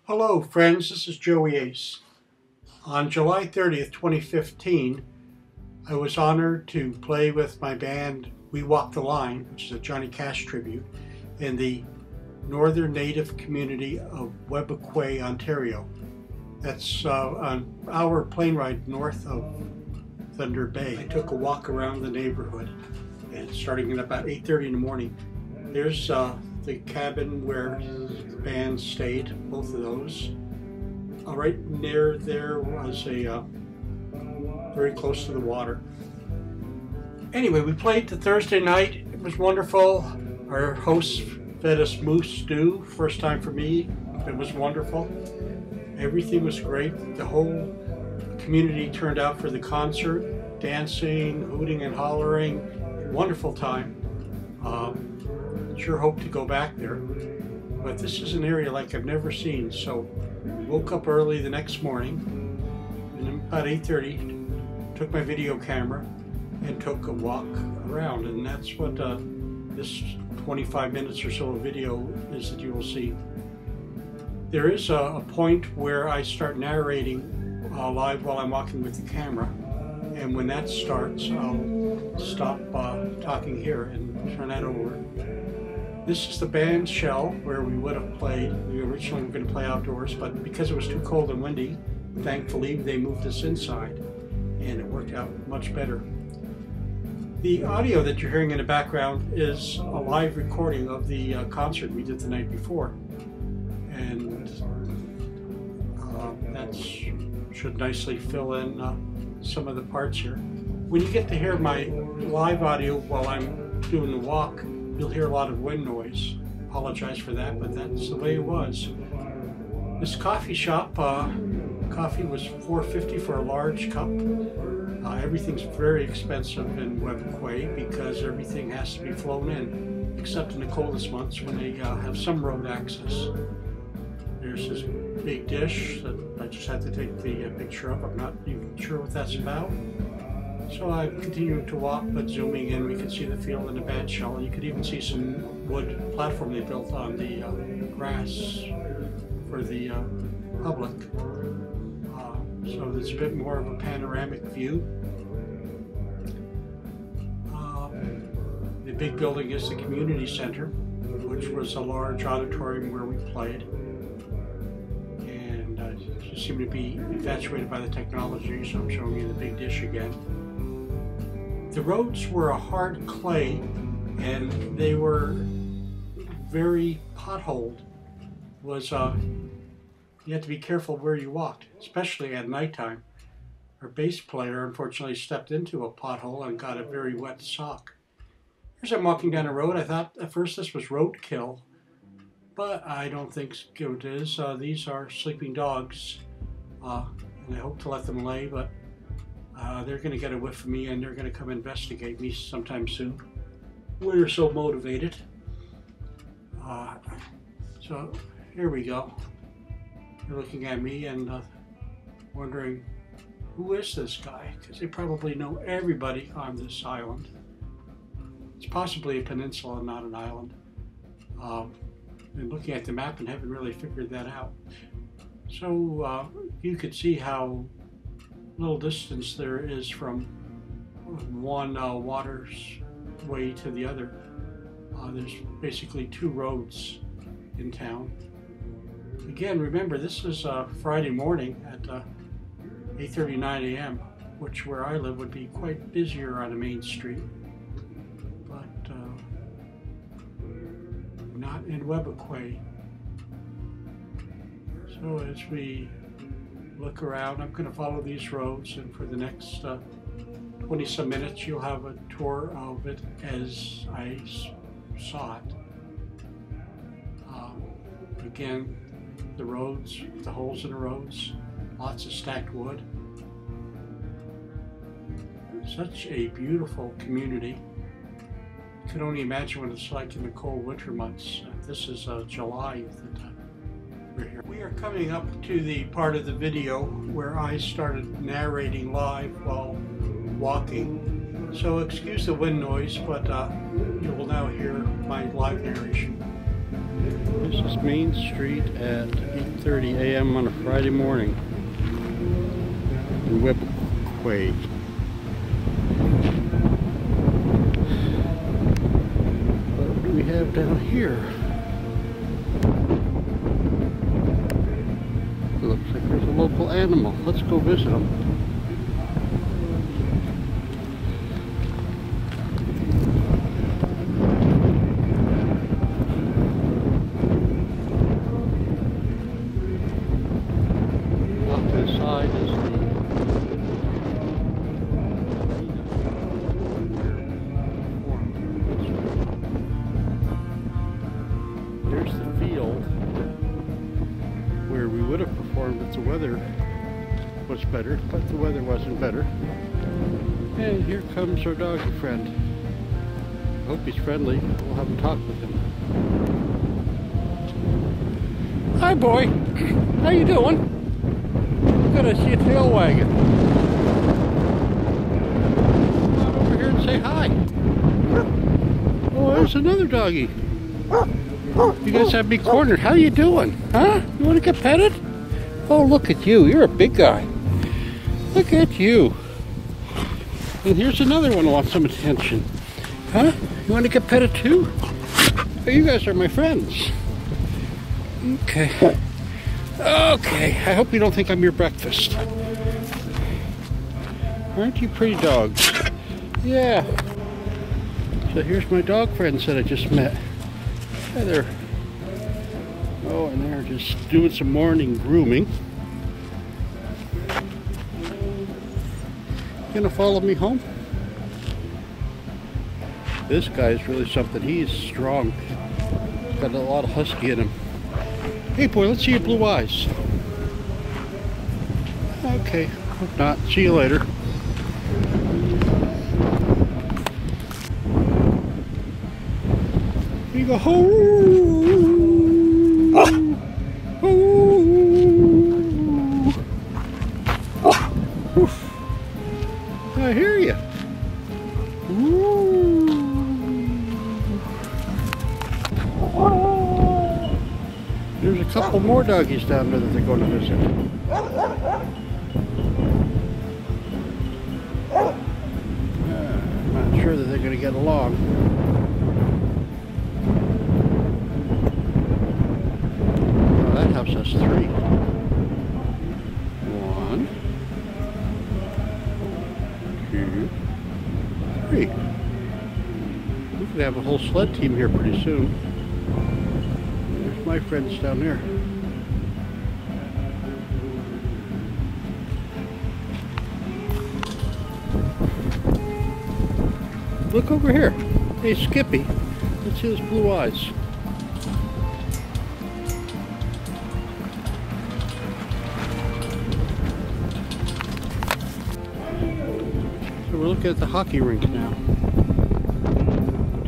Hello friends, this is Joey Ace. On July 30th, 2015, I was honored to play with my band We Walk the Line, which is a Johnny Cash tribute, in the Northern Native community of Webequie, Ontario. That's an hour plane ride north of Thunder Bay. I took a walk around the neighborhood, and starting at about 8:30 in the morning. There's the cabin where the band stayed, both of those. Right near there was a very close to the water. Anyway, we played the Thursday night. It was wonderful. Our hosts fed us moose stew, first time for me. It was wonderful. Everything was great. The whole community turned out for the concert, dancing, hooting and hollering. Wonderful time. Sure hope to go back there. But this is an area like I've never seen, so woke up early the next morning, and about 8:30, took my video camera and took a walk around, and that's what this 25 minutes or so of video is that you will see. There is a point where I start narrating live while I'm walking with the camera, and when that starts, I'll stop talking here and turn that over. This is the band shell where we would have played. We originally were going to play outdoors, but because it was too cold and windy, thankfully they moved us inside, and it worked out much better. The audio that you're hearing in the background is a live recording of the concert we did the night before, and that should nicely fill in some of the parts here. When you get to hear my live audio while I'm doing the walk, you'll hear a lot of wind noise. Apologize for that, but that's the way it was. This coffee shop, coffee was $4.50 for a large cup. Everything's very expensive in Webequie because everything has to be flown in, except in the coldest months when they have some road access. There's this big dish that I just had to take the picture of. I'm not even sure what that's about. So I continued to walk, but zooming in, we could see the field and the band shell. You could even see some wood platform they built on the grass for the public. So there's a bit more of a panoramic view. The big building is the community center, which was a large auditorium where we played. And you seem to be infatuated by the technology, so I'm showing you the big dish again. The roads were a hard clay, and they were very potholed. You had to be careful where you walked, especially at nighttime. Our bass player unfortunately stepped into a pothole and got a very wet sock. As I'm walking down the road, I thought at first this was roadkill, but I don't think it is. These are sleeping dogs, and I hope to let them lay, but they're going to get a whiff of me and they're going to come investigate me sometime soon. We're so motivated. So here we go. They're looking at me and wondering, who is this guy? Because they probably know everybody on this island. It's possibly a peninsula, not an island. Been looking at the map and haven't really figured that out. So you could see how little distance there is from one waterway to the other. There's basically two roads in town. Again, remember, this is Friday morning at 8:39 a.m., which where I live would be quite busier on a main street, but not in Webequie. So as we look around, I'm going to follow these roads, and for the next 20-some minutes you'll have a tour of it as I saw it. Again, the roads, the holes in the roads, lots of stacked wood. Such a beautiful community. You can only imagine what it's like in the cold winter months. This is July that we're here. We are coming up to the part of the video where I started narrating live while walking. So excuse the wind noise, but you will now hear my live narration. This is Main Street at 8:30 a.m. on a Friday morning in Webquay. What do we have down here? It looks like there's a local animal. Let's go visit them. Side is there's the field where we would have performed if the weather was better, but the weather wasn't better. And here comes our doggy friend. I hope he's friendly. We'll have a talk with him. Hi, boy. How you doing? I see a tail wagging. Come on over here and say hi. Oh, there's another doggy. You guys have me cornered. How you doing? Huh? You want to get petted? Oh, look at you. You're a big guy. Look at you. And here's another one who wants some attention. Huh? You want to get petted too? Oh, you guys are my friends. Okay. Okay, I hope you don't think I'm your breakfast. Aren't you pretty dogs? Yeah. So here's my dog friends that I just met. Hi there. Oh, and they're just doing some morning grooming. Gonna follow me home? This guy's really something. He's strong. He's got a lot of husky in him. Hey boy, let's see your blue eyes. Okay, hope not. See you later. Here you go. Ho! Ho! I hear you. There's a couple more doggies down there that they're going to visit. I'm not sure that they're going to get along. Oh, that house has 3. 1, 2, 3. We could have a whole sled team here pretty soon. My friends down there. Look over here. Hey, Skippy. Let's see those blue eyes. So we're looking at the hockey rink now,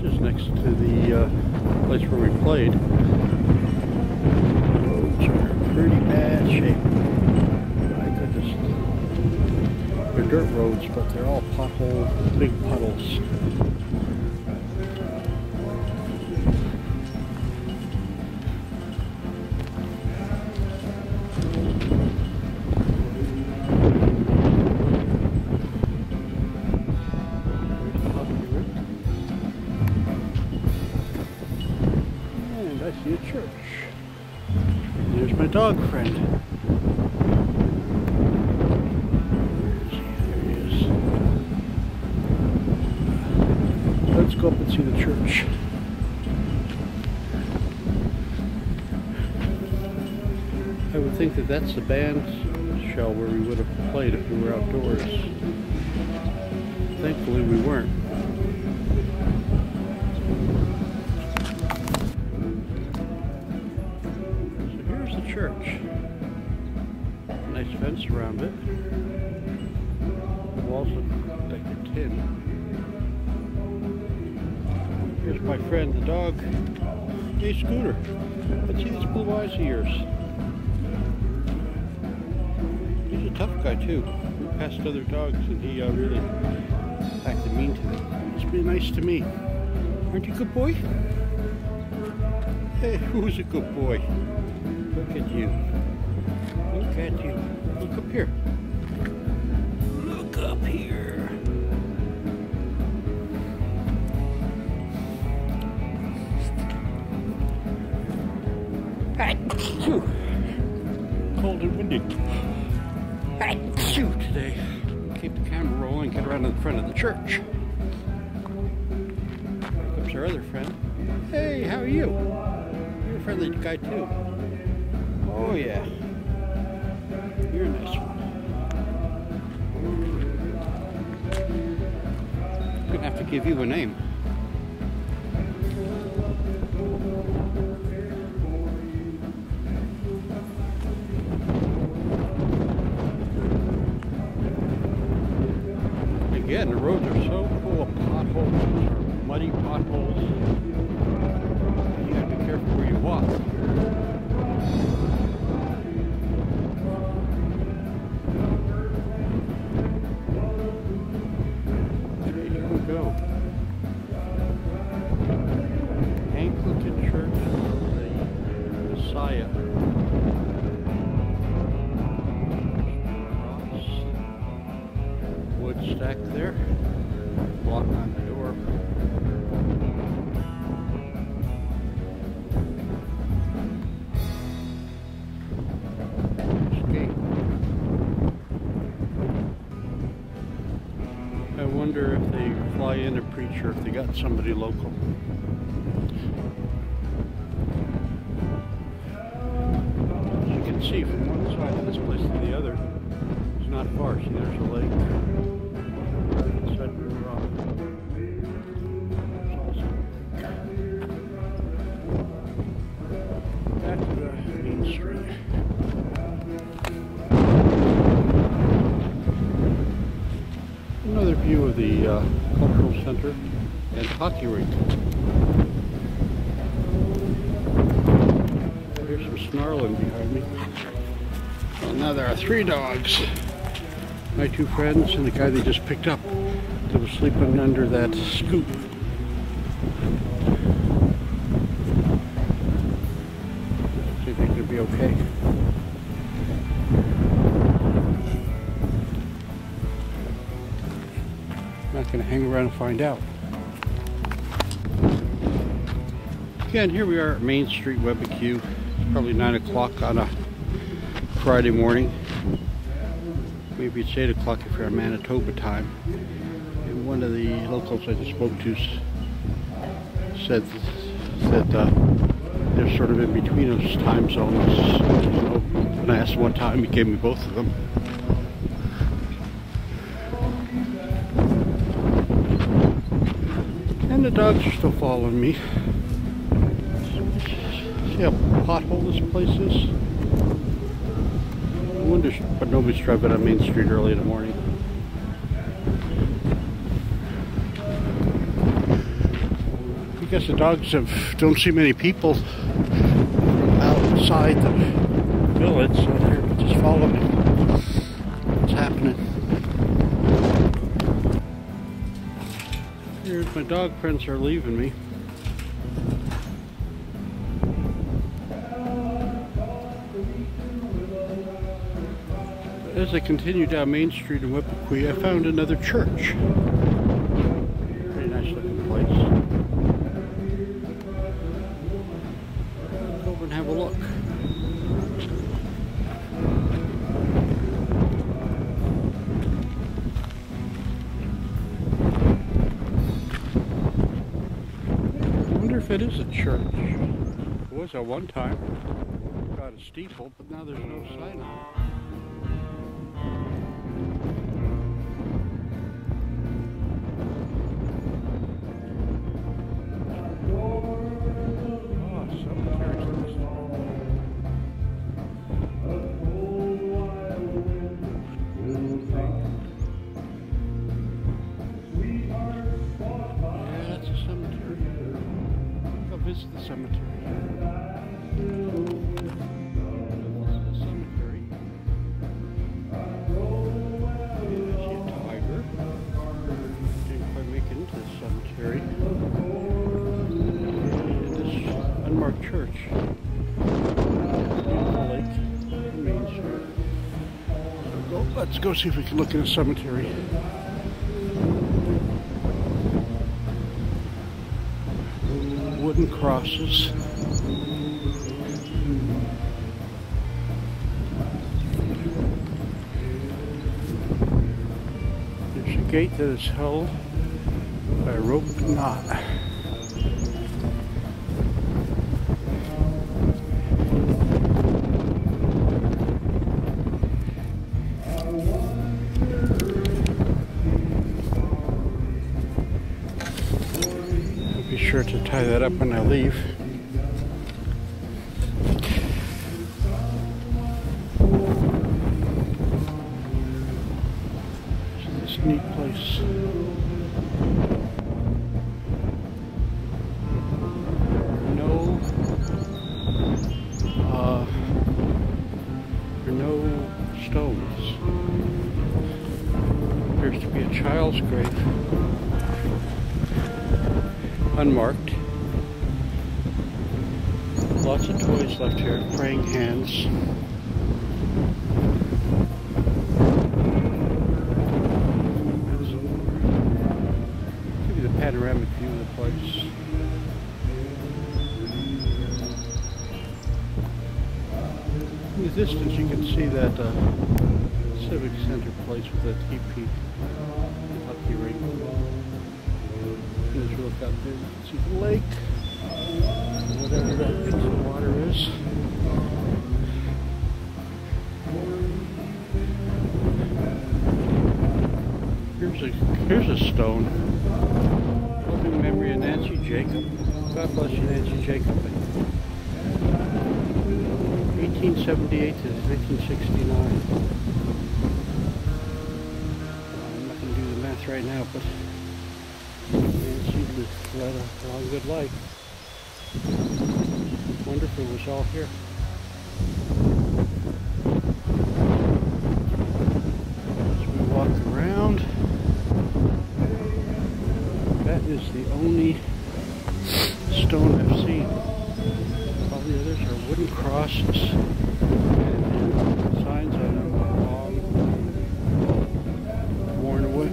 just next to the place where we played. Pretty bad shape. My goodness. They're dirt roads, but they're all pothole, big puddles. And I see a church. There's my dog friend. There he is. Let's go up and see the church. I would think that that's the band shell where we would have played if we were outdoors. Thankfully we weren't. Church. Nice fence around it. The walls look like they're tin. Here's my friend, the dog. Hey, Scooter. Let's see these blue eyes of yours. He's a tough guy too. We passed other dogs and he really acted mean to them. He's been nice to me. Aren't you a good boy? Hey, who's a good boy? Look at you. Look at you. Look up here. Look up here. Achoo. Cold and windy. Achoo today. Keep the camera rolling, get around to the front of the church. Here comes our other friend. Hey, how are you? You're a friendly guy too. Oh yeah. You're a nice one. I'm gonna have to give you a name. Again, the roads are so full of potholes, muddy potholes. You gotta be careful where you walk. Okay, here we go. Anglican Church of the Messiah. Wood stack there, block on the door. Escape. I wonder if they fly in a preacher, if they got somebody local. As you can see from one side of this place to the other, it's not far. See, there's a lake. Back to the main street. Another view of the cultural center and hockey rink. There's some snarling behind me. Well, now there are 3 dogs. My 2 friends and the guy they just picked up that was sleeping under that scoop. See if they're going to be okay. I'm not going to hang around and find out. Again, here we are at Main Street, Webequie. It's probably 9 o'clock on a Friday morning. Maybe it's 8 o'clock if you're on Manitoba time. And one of the locals I just spoke to said that they're sort of in between those time zones. So when I asked him one time, he gave me both of them. And the dogs are still following me. See how pothole this place is? I wonder, but nobody's driving on Main Street early in the morning. Because the dogs don't see many people from outside the village, so they're just following what's happening. Here's my dog friends are leaving me. As I continue down Main Street in Webequie, I found another church. Pretty nice looking place. Let's go over and have a look. I wonder if it is a church. It was at one time. Got a steeple, but now there's no sign on it. Visit the cemetery. This is the cemetery. Let's go see if we can look in a cemetery. Wooden crosses. There's a gate that is held by a rope knot. Be sure to tie that up when I leave. It's this neat place. There are no stones. Appears to be a child's grave. Unmarked. Lots of toys left here. Praying hands. Give you the panoramic view of the place. In the distance you can see that Civic Center place with that teepee hockey rink. As you look out there, you can see the lake, whatever that piece of water is. Here's a stone. Loving memory of Nancy Jacob. God bless you, Nancy Jacob. 1878 to 1969. I'm not going to do the math right now, but Nancy led a long, good life. Wonderful it was all here. As we walk around, that is the only stone I've seen. All the others are wooden crosses and signs on them are long, worn away.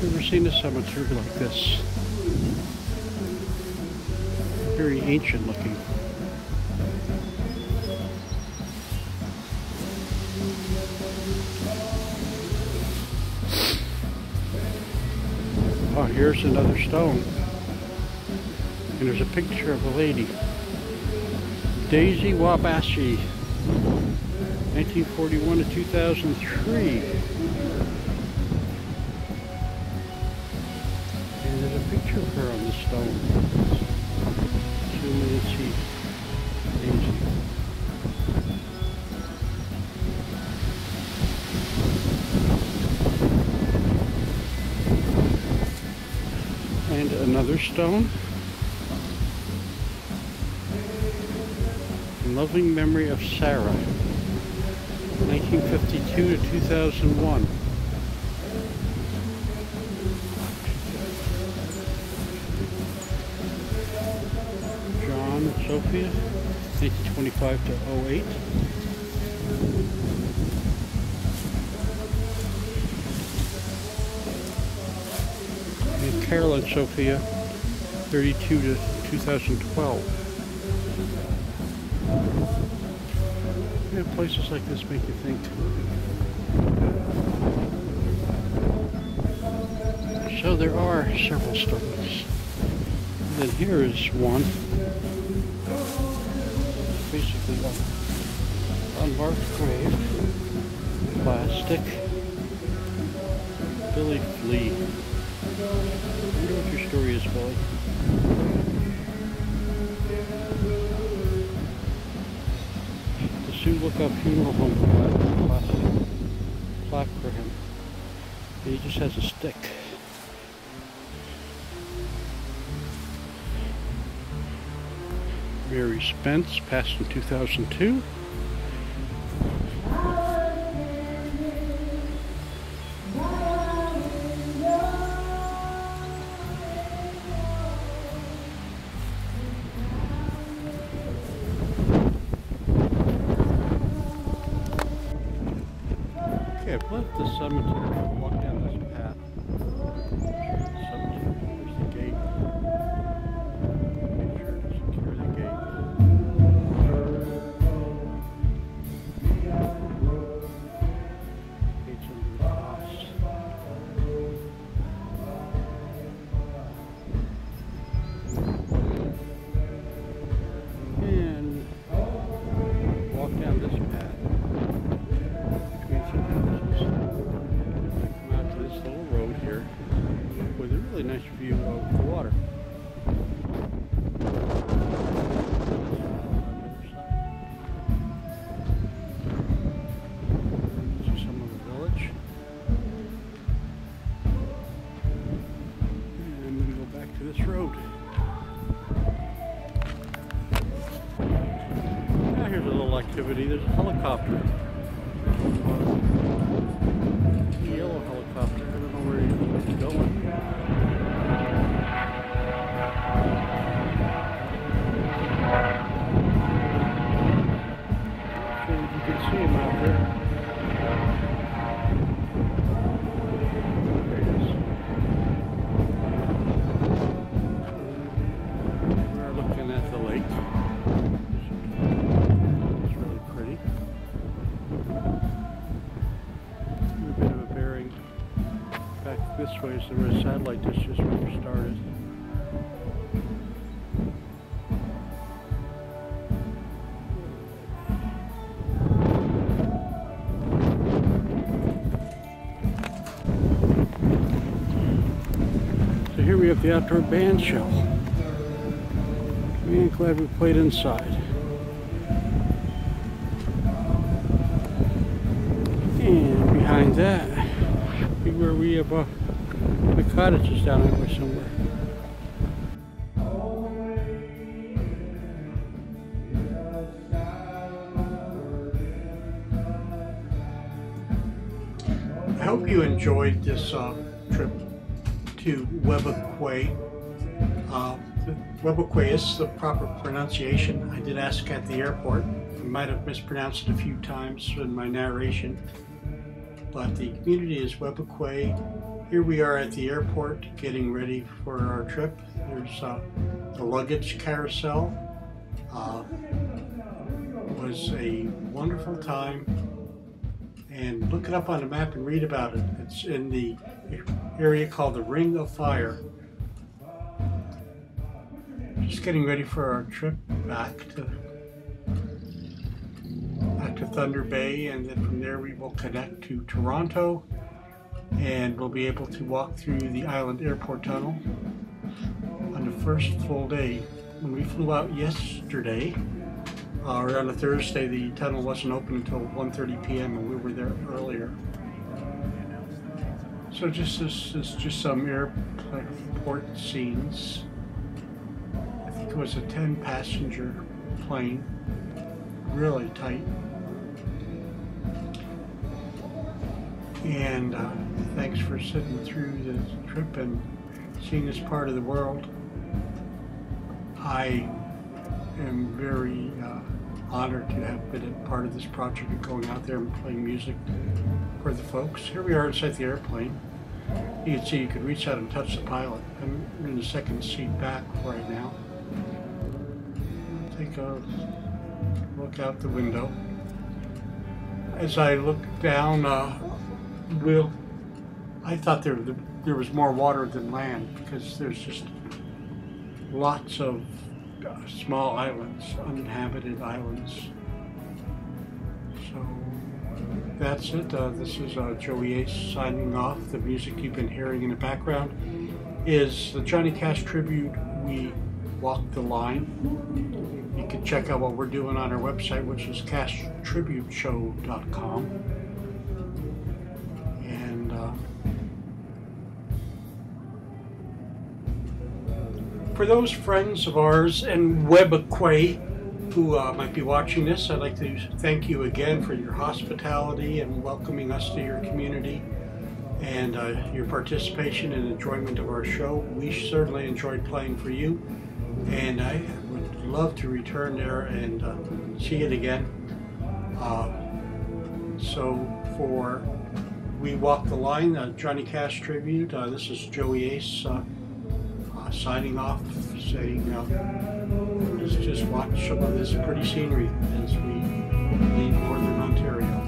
Never seen a cemetery like this. Very ancient looking. Oh, here's another stone. And there's a picture of a lady. Daisy Wabashi, 1941 to 2003. And there's a picture of her on the stone. Zoom in and see Daisy. And another stone. In loving memory of Sarah, 1952 to 2001. John and Sophia, 1925 to 08. And Carol and Sophia, 32 to 2012. Yeah, places like this make you think. So there are several stones. And then here is one. Basically an unmarked grave. Plastic. Billy Flea. I wonder what your story is, Billy. The Sioux Lookout Funeral Home plastic plaque for him. And he just has a stick. Mary Spence, passed in 2002. Okay, I've left the cemetery. I'll walk down this path. Cemetery. There's the gate. Make sure to secure the gate. Gates under the cross. And walk down this path. Come out to this little road here with a really nice view of the water. See some of the village. And I'm going to go back to this road. Now here's a little activity. There's a helicopter. Yellow helicopter. I don't know where he's going. So you can see him out there. There he is. We're looking at the lake. It's really pretty. Back this way is the satellite dish just where we started. So here we have the outdoor band show. Man, glad we played inside. And behind that, where we have the cottages down that way somewhere. I hope you enjoyed this trip to Webequie. Webequie is the proper pronunciation. I did ask at the airport. I might have mispronounced it a few times in my narration. But the community is Webequie. Here we are at the airport getting ready for our trip. There's the luggage carousel. It was a wonderful time. And look it up on the map and read about it. It's in the area called the Ring of Fire. Just getting ready for our trip back to Thunder Bay, and then from there we will connect to Toronto, and we'll be able to walk through the Island Airport Tunnel on the first full day. When we flew out yesterday, or on a Thursday, the tunnel wasn't open until 1:30 p.m. and we were there earlier. So this is just some airport scenes. I think it was a 10-passenger plane, really tight. And thanks for sitting through this trip and seeing this part of the world. I am very honored to have been a part of this project and going out there and playing music for the folks. Here we are inside the airplane. You can see you can reach out and touch the pilot. I'm in the second seat back right now. Take a look out the window. As I look down, I thought there was more water than land, because there's just lots of small islands, uninhabited islands. So that's it. This is Joey Ace signing off. The music you've been hearing in the background is the Johnny Cash tribute, We Walk the Line. You can check out what we're doing on our website, which is cashtributeshow.com. And for those friends of ours in Webequie who might be watching this, I'd like to thank you again for your hospitality and welcoming us to your community, and your participation and enjoyment of our show. We certainly enjoyed playing for you, and I would love to return there and see it again. So for We Walk the Line, Johnny Cash tribute, this is Joey Ace signing off, saying let's just watch some of this pretty scenery as we leave northern Ontario.